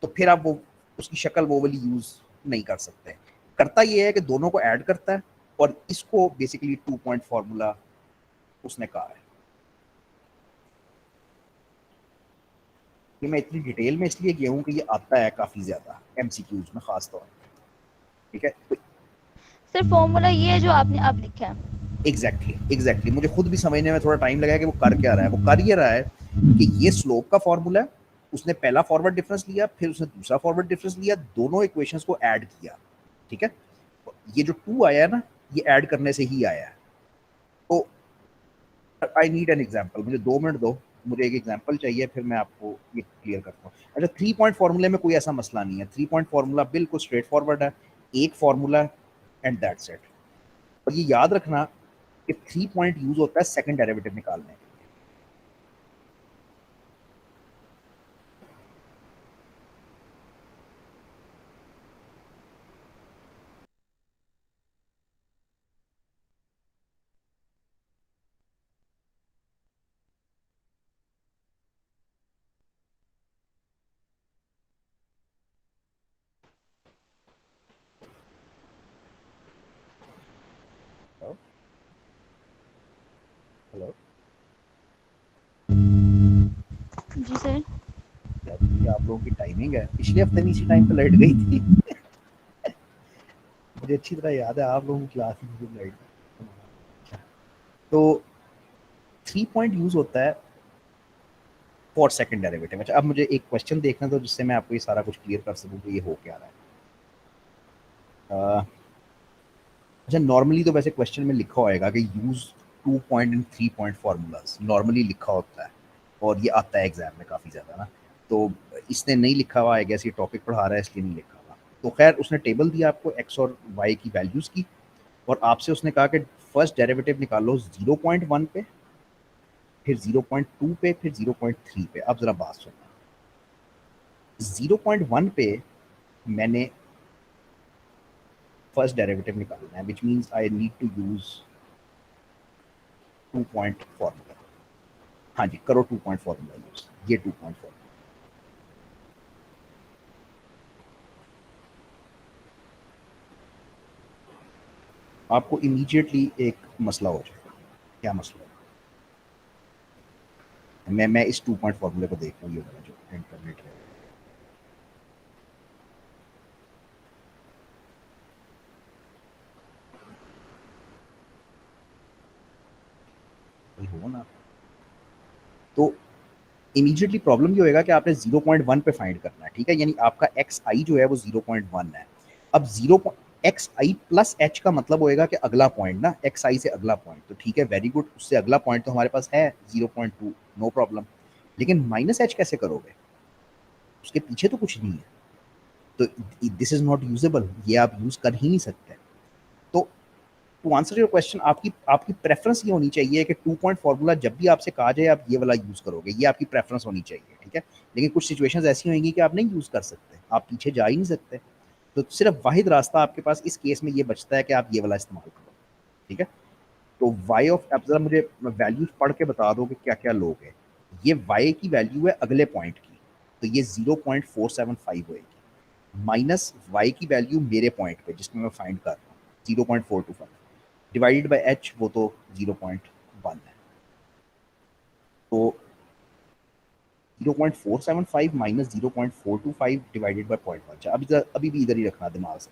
तो फिर आप वो उसकी शक्ल वो वाली यूज नहीं कर सकते। करता ये है कि दोनों को ऐड करता है, और इसको बेसिकली 2 पॉइंट फॉर्मूला उसने कहा है। ये मैं इतनी डिटेल में इसलिए गया हूँ कि ये आता है काफी ज्यादा एमसीक्यूज में खास तौर पर, ठीक है। तो सर फॉर्मूला ये है जो आपने अब लिखा है? एग्जैक्टली मुझे खुद भी समझने में थोड़ा टाइम लगा कि वो कर क्या रहा है। वो कर ये रहा है कि ये स्लोप का फॉर्मूला है, उसने पहला फॉरवर्ड डिफरेंस लिया, फिर उसने दूसरा फॉरवर्ड डिफरेंस लिया, दोनों इक्वेशंस को ऐड किया, ठीक है। ये जो 2 आया है ना, ये ऐड करने से ही आया है। तो आई नीड एन एग्जाम्पल, मुझे 2 मिनट दो, मुझे एक एग्जाम्पल चाहिए, फिर मैं आपको ये क्लियर करता हूँ। अच्छा, 3 पॉइंट फॉर्मूले में कोई ऐसा मसला नहीं है। 3 पॉइंट फॉर्मूला बिल्कुल स्ट्रेट फॉरवर्ड है, एक फॉर्मूला एंड दैट्स इट। और ये याद रखना कि 3 पॉइंट यूज होता है सेकंड डेरिवेटिव निकालने के लिए। हेलो, हेलो, जी सर। ये आप लोगों की टाइमिंग है, पिछले हफ्ते भी इसी टाइम पे लाइट गई थी। मुझे अच्छी तरह याद है, आप लोगों की क्लास में भी लाइट गई। तो 3 पॉइंट यूज होता है फॉर सेकंड डेरिवेटिव। अच्छा, अब मुझे एक क्वेश्चन देखना दो जिससे मैं आपको ये सारा कुछ क्लियर कर सकूं कि ये हो क्या रहा है। अच्छा, नॉर्मली तो वैसे क्वेश्चन में लिखा होएगा कि use 2 point and 3 point formulas, normally लिखा होता है, और ये आता है एग्जाम में काफ़ी ज़्यादा ना। तो इसने नहीं लिखा हुआ, आई गेस ये टॉपिक पढ़ा रहा है इसलिए नहीं लिखा हुआ। तो खैर, उसने टेबल दिया आपको एक्स और वाई की वैल्यूज़ की, और आपसे उसने कहा कि फर्स्ट डेरिवेटिव निकालो 0.1 पे, फिर 0.2 पे, फिर 0.3 पे। अब ज़रा बात सुनना, 0.1 पे मैंने फर्स्ट डेरिवेटिव निकालना है, which means I need to use 2 point formula. हाँ जी, करो 2 पॉइंट फॉर्मूला यूज, ये 2 पॉइंट फॉर्मूला। आपको इमीडिएटली एक मसला हो जाएगा। क्या मसला है? मैं इस 2 पॉइंट फॉर्मूले को देख रहा हूँ, ये वाला जो इंटरनेट है। हो ना, तो इमीडिएटली प्रॉब्लम ये होएगा कि आपने 0.1 पे फाइंड करना है, ठीक है। यानी आपका एक्स आई जो है वो 0.1 है। अब 0 एक्स आई प्लस एच का मतलब होएगा कि अगला पॉइंट ना, एक्स आई से अगला पॉइंट, तो ठीक है, वेरी गुड, उससे अगला पॉइंट तो हमारे पास है 0.2, नो प्रॉब्लम। लेकिन माइनस एच कैसे करोगे? उसके पीछे तो कुछ नहीं है, तो दिस इज नॉट यूजेबल, ये आप यूज कर ही नहीं सकते। तो टू आंसर योर क्वेश्चन, आपकी आपकी प्रेफरेंस ये होनी चाहिए कि 2 पॉइंट फॉर्मूला जब भी आपसे कहा जाए आप ये वाला यूज करोगे, ये आपकी प्रेफरेंस होनी चाहिए, ठीक है। लेकिन कुछ सिचुएशंस ऐसी होंगी कि आप नहीं यूज कर सकते, आप पीछे जा ही नहीं सकते, तो सिर्फ वाहिद रास्ता आपके पास इस केस में ये बचता है कि आप ये वाला इस्तेमाल करो, ठीक है। तो वाई ऑफ, आप जरा मुझे वैल्यूज पढ़ के बता दो कि क्या क्या लोग हैं। ये वाई की वैल्यू है अगले पॉइंट की, तो ये 0.475 होएगी, माइनस वाई की वैल्यू मेरे पॉइंट पे जिसमें मैं फाइंड कर रहा हूँ 0.425, डिवाइडेड बाय एच, वो तो 0.1 है। तो 0.475 माइनस 0.425 डिवाइडेड बाय 0.1। अभी भी इधर ही रखना दिमाग से।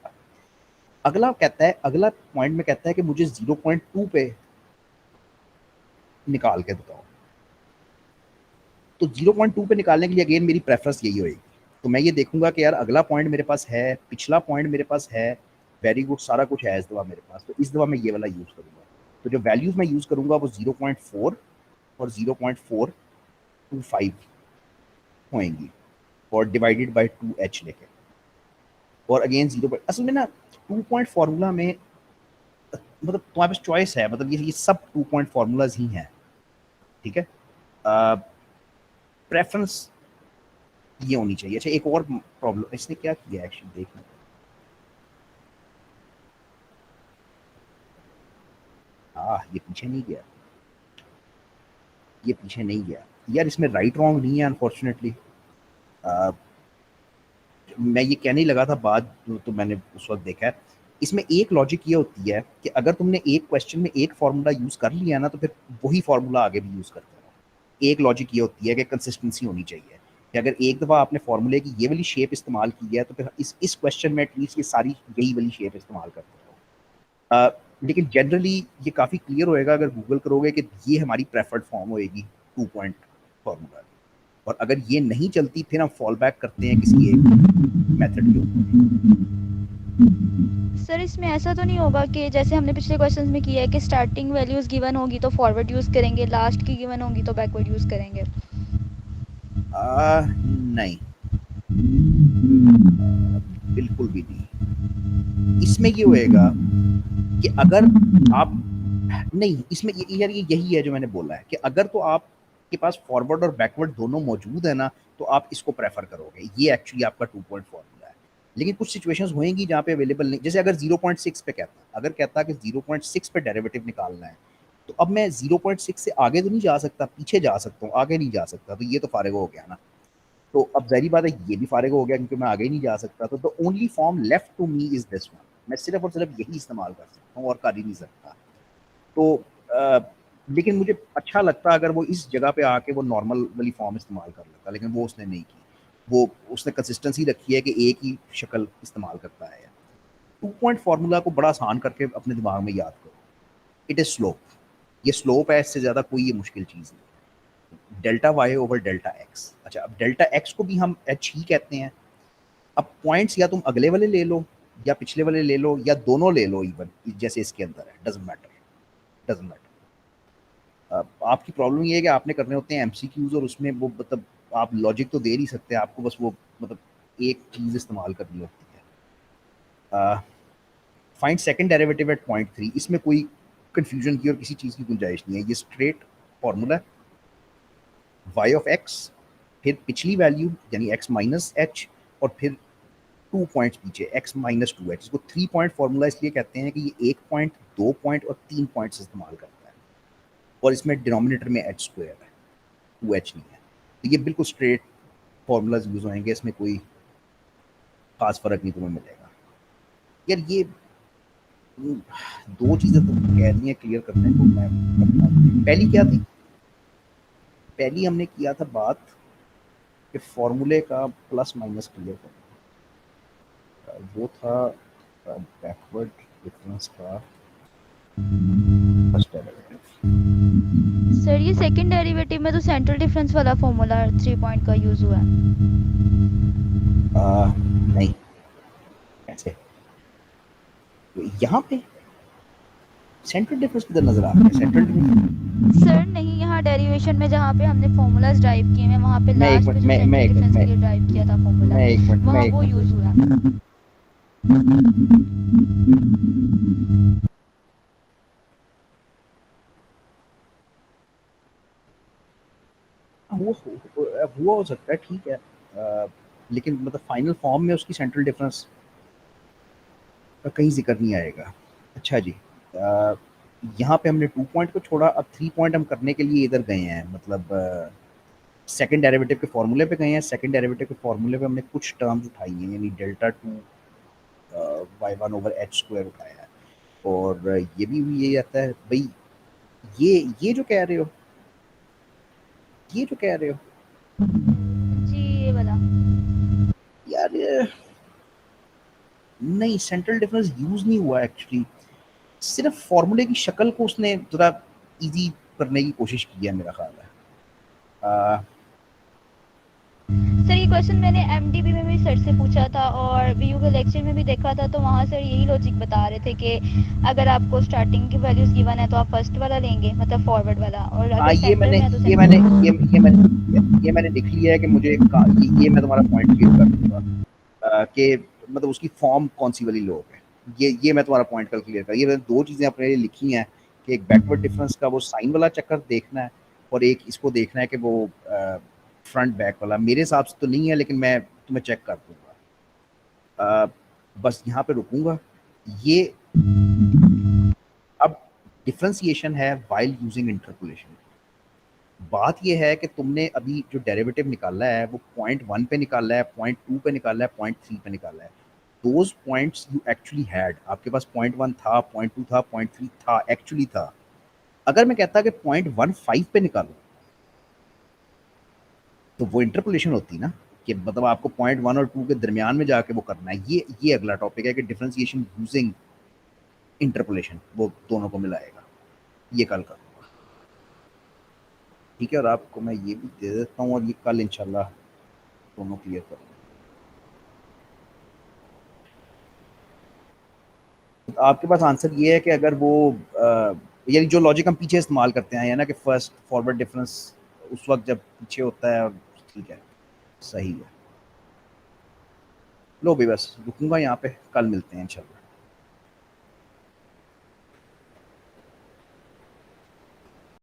अगला पॉइंट में कहता है कि मुझे 0.2 पे निकाल के बताओ। तो 0.2 पे निकालने के लिए अगेन मेरी प्रेफरेंस यही होगी। तो मैं ये देखूंगा कि यार अगला पॉइंट मेरे पास है, पिछला पॉइंट मेरे पास है, वेरी गुड, सारा कुछ है इस दफा मेरे पास, तो इस दफा मैं ये वाला यूज करूंगा। तो जो वैल्यूज मैं यूज करूंगा वो 0.4 और 0.425 होंगी, और डिवाइडेड बाय 2h लेके। और अगेन 0, असल में ना 2 पॉइंट फार्मूला में मतलब तुम्हारे पास चॉइस है, मतलब ये सब 2 पॉइंट फार्मूलाज ही हैं, ठीक है। प्रेफरेंस ये होनी चाहिए। अच्छा, एक और प्रॉब्लम इसने क्या किया एक्चुअली, देखना। ये पीछे नहीं गया, ये पीछे नहीं गया यार, इसमें राइट रॉन्ग नहीं है अनफॉर्चुनेटली। मैं ये कहने ही लगा था बाद, तो मैंने उस वक्त देखा है। इसमें एक लॉजिक ये होती है कि अगर तुमने एक क्वेश्चन में एक फार्मूला यूज कर लिया ना, तो फिर वही फार्मूला आगे भी यूज करते रहो। एक लॉजिक ये होती है कि कंसिस्टेंसी होनी चाहिए, कि अगर एक दफा आपने फार्मूले की ये वाली शेप इस्तेमाल की है, तो फिर इस क्वेश्चन में एटलीस्ट ये सारी यही वाली शेप इस्तेमाल करते रहो। लेकिन जनरली ये काफ़ी क्लियर होएगा अगर गूगल करोगे कि ये हमारी प्रेफर्ड फॉर्म होएगी 2 पॉइंट फार्मूला। और अगर ये नहीं चलती, फिर हम फॉल बैक करते हैं किसी एक मेथड के ऊपर। सर इसमें ऐसा तो नहीं होगा कि जैसे हमने पिछले क्वेश्चंस में किया है कि स्टार्टिंग वैल्यूज गिवन होगी तो फॉरवर्ड यूज़ करेंगे, लास्ट की गिवन होगी तो बैकवर्ड यूज़ करेंगे? नहीं, बिल्कुल भी नहीं। इसमें ये होएगा कि अगर आप नहीं, इसमें यार ये यही है जो मैंने बोला है कि अगर तो आपके पास फॉरवर्ड और बैकवर्ड दोनों मौजूद है ना, तो आप इसको प्रेफर करोगे। ये एक्चुअली आपका 2 पॉइंट फॉर्मूला है। लेकिन कुछ सिचुएशंस होंगी जहाँ पे अवेलेबल नहीं, जैसे अगर 0.6 पे कहता, अगर कहता कि 0.6 पे डेरिवेटिव निकालना है, तो अब मैं 0.6 से आगे तो नहीं जा सकता, पीछे जा सकता हूँ, आगे नहीं जा सकता, तो ये तो फारिग हो गया ना। तो अब ज़ाहिर बात है ये भी फारिग हो गया क्योंकि मैं आगे ही नहीं जा सकता। तो the only form left to me is this one. मैं सिर्फ और सिर्फ यही इस्तेमाल कर सकता हूँ और कर ही नहीं सकता। तो लेकिन मुझे अच्छा लगता अगर वो इस जगह पे आके वो नॉर्मल वाली फॉर्म इस्तेमाल कर लेता, लेकिन वो उसने नहीं की। वो उसने कंसिस्टेंसी रखी है कि एक ही शक्ल इस्तेमाल करता है। 2 पॉइंट फार्मूला को बड़ा आसान करके अपने दिमाग में याद करो। It is slope. ये स्लोप है, इससे ज्यादा कोई ये मुश्किल चीज नहीं। Delta Y over delta X. अच्छा, अब डेल्टा एक्स को भी हम एच ही कहते हैं। अब पॉइंट्स या तुम अगले वाले ले लो, या पिछले वाले ले लो, या दोनों ले लो, इवन जैसे इसके अंदर है, डजंट मैटर, डजंट मैटर। आपकी प्रॉब्लम ये है कि आपने करने होते हैं एमसीक्यूज, और उसमें वो मतलब आप लॉजिक तो दे नहीं सकते, आपको बस वो मतलब एक चीज इस्तेमाल करनी होती है। Find second derivative eight point 3। इसमें कोई कंफ्यूजन की और किसी चीज की गुंजाइश नहीं है, ये straight formula. Y of X, फिर पिछली वैल्यू यानी एक्स माइनस एच, और फिर 2 पॉइंट्स पीछे एक्स माइनस 2h। इसको 3 पॉइंट फॉर्मूला इसलिए कहते हैं कि ये 1 पॉइंट, 2 पॉइंट और 3 पॉइंट्स इस्तेमाल करता है, और इसमें डिनोमिनेटर में एच स्क्वायर है, 2h नहीं है। तो ये बिल्कुल स्ट्रेट फॉर्मूलाज यूज होंगे, इसमें कोई खास फर्क नहीं तुम्हें मिलेगा। यार ये दो चीजें तुम कह रही हैं क्लियर करने को, मैं पहली क्या थी? पहली हमने किया था बात कि फॉर्मूले का प्लस माइनस क्लियर करना, वो था बैकवर्ड डिफरेंस का फर्स्ट डेरिवेटिव। सर ये सेकंड डेरिवेटिव में तो सेंट्रल डिफरेंस वाला फॉर्मूला 3 पॉइंट का यूज़ हुआ है। नहीं, ऐसे यहाँ पे सेंट्रल डिफरेंस किधर नजर आ रहा है? सेंट्रल डिफरेंस सर नहीं, यहाँ डेरिवेशन में जहाँ पे हमने फॉर्मूलाज ड्राइव किए हैं वहाँ पे मैं एक लास्ट पे मिनट जो मैं सेंट्रल एक मिनट डिफरेंस के लिए ड्राइव किया था फॉर्मूला, मैं एक मिनट मैं वहाँ एक वो मिनट यूज़ हुआ। वो हो सकता है, ठीक है। लेकिन मतलब फाइनल फॉर्म में उसकी सेंट्रल डिफरेंस का कहीं जिक्र नहीं आएगा। अच्छा जी, यहाँ पे हमने 2 पॉइंट को छोड़ा, अब 3 पॉइंट हम करने के लिए इधर गए हैं, मतलब सेकंड डेरिवेटिव के फॉर्मूले पे गए हैं। सेकंड डेरिवेटिव के फॉर्मूले पे हमने कुछ टर्म्स उठाई हैं, यानी delta 2 y1 over H square उठाया है। और ये भी ये आता है भाई, ये जो कह रहे हो, ये जो कह रहे हो जी ये वाला। यार, नहीं, सेंट्रल डिफरेंस यूज नहीं हुआ एक्चुअली, सिर्फ फॉर्मूले की शक्ल को उसने थोड़ा इजी करने की कोशिश की है मेरा ख्याल है। सर ये क्वेश्चन मैंने एमडीबी में भी सर से पूछा था और वीयू के लेक्चर में भी देखा था, तो वहाँ सर यही लॉजिक बता रहे थे कि अगर आपको स्टार्टिंग की वैल्यूज गिवन है तो आप फर्स्ट वाला लेंगे, मतलब फॉरवर्ड वाला, और हाँ, अगर सेंटर में है तो सेंटर। ये मैंने लिख लिया है कि मुझे ये मैं तुम्हारा पॉइंट क्लियर कर दूंगा कि मतलब उसकी फॉर्म कौन सी वाली लोग है। ये मैं तुम्हारा पॉइंट कल क्लियर कर, ये मैंने दो चीजें अपने लिए लिखी हैं कि एक बैकवर्ड डिफरेंस का वो साइन वाला चक्कर देखना है, और एक इसको देखना है कि वो फ्रंट बैक वाला। मेरे हिसाब से तो नहीं है, लेकिन मैं तुम्हें चेक कर दूंगा। बस यहाँ पे रुकूंगा। ये अब डिफरेंशिएशन है वाइल यूजिंग इंटरपोलेशन। बात यह है कि तुमने अभी जो डेरिवेटिव निकाला है वो पॉइंट वन पे निकाला है, पॉइंट टू पे निकाला है, पॉइंट थ्री पे निकाला है। Those points you actually had, आपके पास पॉइंट वन था, पॉइंट टू था, पॉइंट थ्री था, एक्चुअली था। अगर मैं कहता कि पॉइंट वन फाइव पे निकालो तो वो इंटरपोलेशन होती ना, कि मतलब आपको पॉइंट वन और टू के दरमियान में जाके वो करना है। ये अगला टॉपिक है कि डिफरेंशिएशन यूजिंग इंटरपोलेशन, वो दोनों को मिलाएगा। ये कल का, ठीक है। और आपको मैं ये भी दे देता हूँ, और ये कल इंशाल्लाह दोनों क्लियर कर। तो आपके पास आंसर ये है कि अगर वो यानी जो लॉजिक हम पीछे इस्तेमाल करते हैं, या ना कि फर्स्ट फॉरवर्ड डिफरेंस उस वक्त जब पीछे होता है, ठीक है, सही है। लो भी बस रुकूंगा यहाँ पे, कल मिलते हैं इंशाल्लाह।